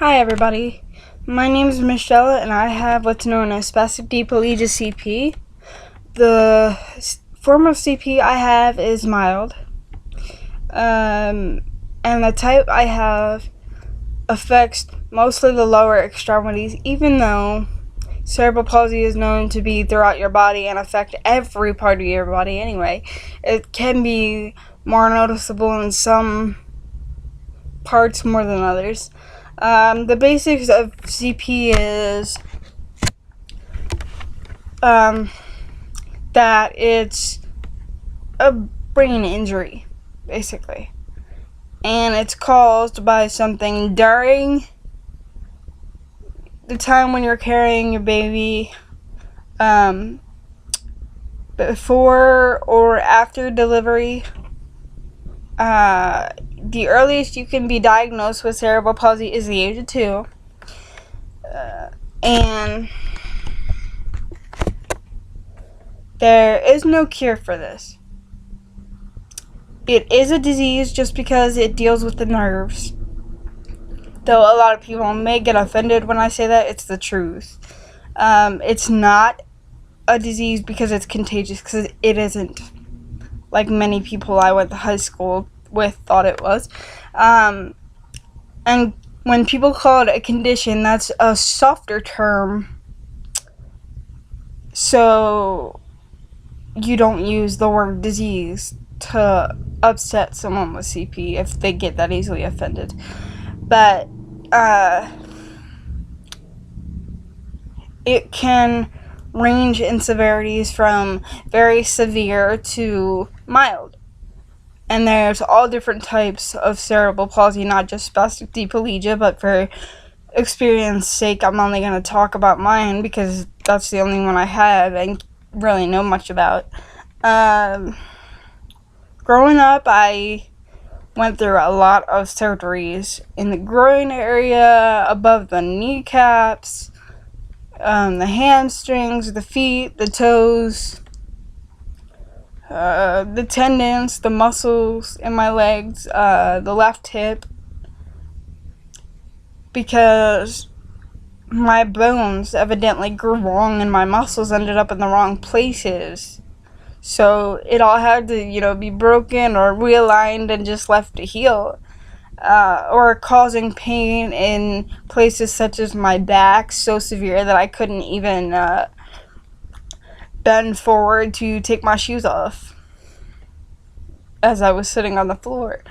Hi everybody, my name is Michelle and I have what's known as spastic diplegia CP. The form of CP I have is mild, and the type I have affects mostly the lower extremities, even though cerebral palsy is known to be throughout your body and affect every part of your body anyway. It can be more noticeable in some parts more than others. The basics of CP is that it's a brain injury, basically. And it's caused by something during the time when you're carrying your baby, before or after delivery. The earliest you can be diagnosed with cerebral palsy is the age of 2. And there is no cure for this. It is a disease just because it deals with the nerves. Though a lot of people may get offended when I say that, it's the truth. It's not a disease because it's contagious, because it isn't. Like many people I went to high school with thought it was. And when people call it a condition, that's a softer term. So you don't use the word disease to upset someone with CP if they get that easily offended. But it can range in severities from very severe to mild. And there's all different types of cerebral palsy, not just spastic diplegia, but for experience sake, I'm only going to talk about mine because that's the only one I have and really know much about. Growing up, I went through a lot of surgeries in the groin area, above the kneecaps, the hamstrings, the feet, the toes, the tendons, the muscles in my legs, the left hip, because my bones evidently grew wrong and my muscles ended up in the wrong places. So it all had to, be broken or realigned and just left to heal. Or causing pain in places such as my back so severe that I couldn't even bend forward to take my shoes off as I was sitting on the floor.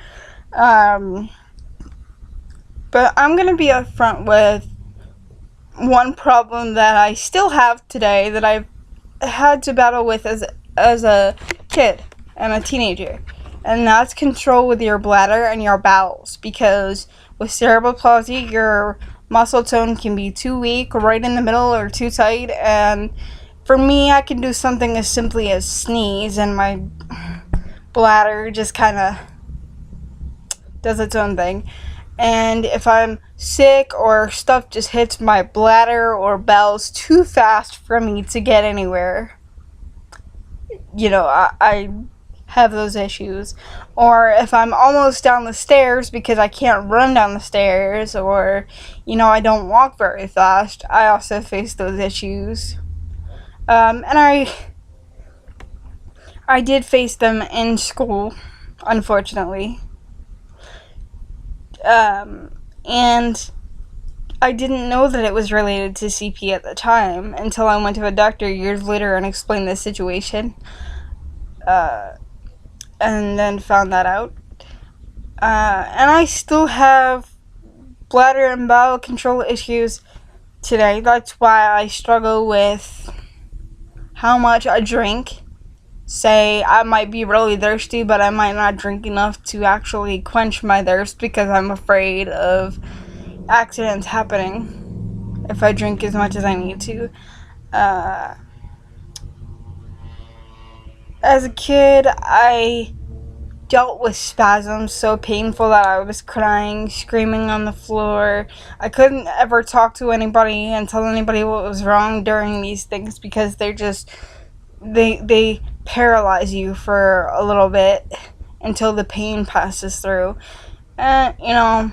But I'm going to be upfront with one problem that I still have today that I've had to battle with as a kid and a teenager. And that's control with your bladder and your bowels. Because with cerebral palsy, your muscle tone can be too weak, right in the middle, or too tight. And for me, I can do something as simply as sneeze, and my bladder just kind of does its own thing. And if I'm sick or stuff just hits my bladder or bowels too fast for me to get anywhere, I have those issues. Or if I'm almost down the stairs because I can't run down the stairs, or I don't walk very fast, I also face those issues. And I did face them in school, unfortunately. And I didn't know that it was related to CP at the time until I went to a doctor years later and explained the situation. And then found that out. And I still have bladder and bowel control issues today. That's why I struggle with how much I drink. Say, I might be really thirsty, but I might not drink enough to actually quench my thirst because I'm afraid of accidents happening if I drink as much as I need to. As a kid, I dealt with spasms so painful that I was crying, screaming on the floor. I couldn't ever talk to anybody and tell anybody what was wrong during these things because they're just, they paralyze you for a little bit until the pain passes through. And,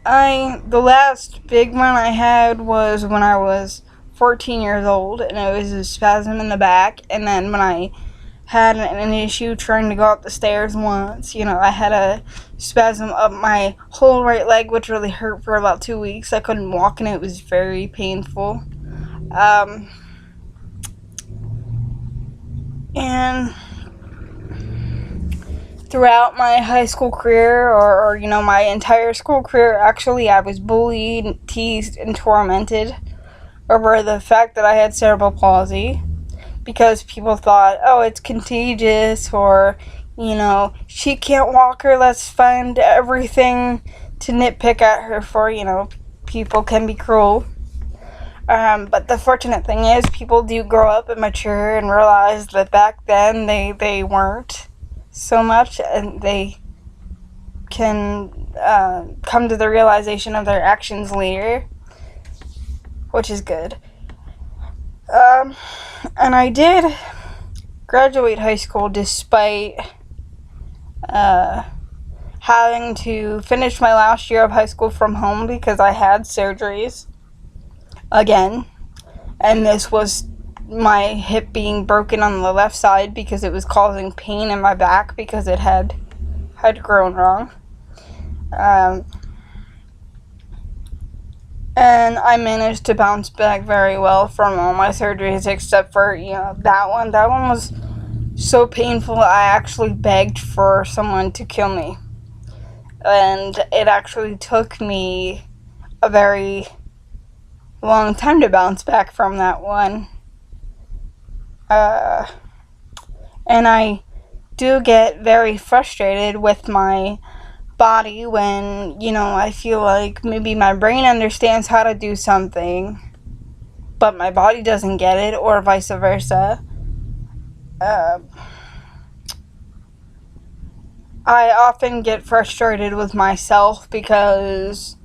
The last big one I had was when I was 14 years old, and it was a spasm in the back. And then when I had an issue trying to go up the stairs once, I had a spasm up my whole right leg, which really hurt for about 2 weeks. I couldn't walk, and it was very painful. And throughout my high school career, or my entire school career, actually, I was bullied, teased, and tormented over the fact that I had cerebral palsy, because people thought, oh, it's contagious, or she can't walk, or let's find everything to nitpick at her for. People can be cruel. But the fortunate thing is, people do grow up and mature and realize that back then they weren't so much, and they can come to the realization of their actions later, which is good. And I did graduate high school despite having to finish my last year of high school from home because I had surgeries again. And this was my hip being broken on the left side because it was causing pain in my back because it had grown wrong. And I managed to bounce back very well from all my surgeries, except for, that one. That one was so painful, I actually begged for someone to kill me. And it actually took me a very long time to bounce back from that one. And I do get very frustrated with my body when, I feel like maybe my brain understands how to do something, but my body doesn't get it, or vice versa. I often get frustrated with myself because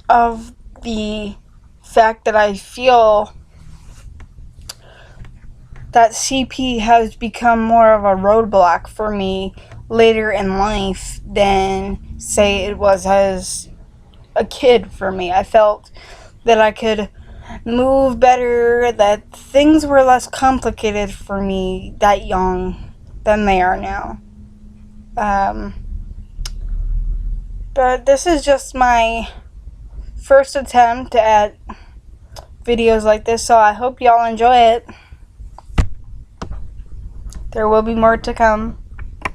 of the fact that I feel that CP has become more of a roadblock for me later in life than, say, it was as a kid for me. I felt that I could move better, that things were less complicated for me that young than they are now. But this is just my first attempt at videos like this, so I hope y'all enjoy it. There will be more to come.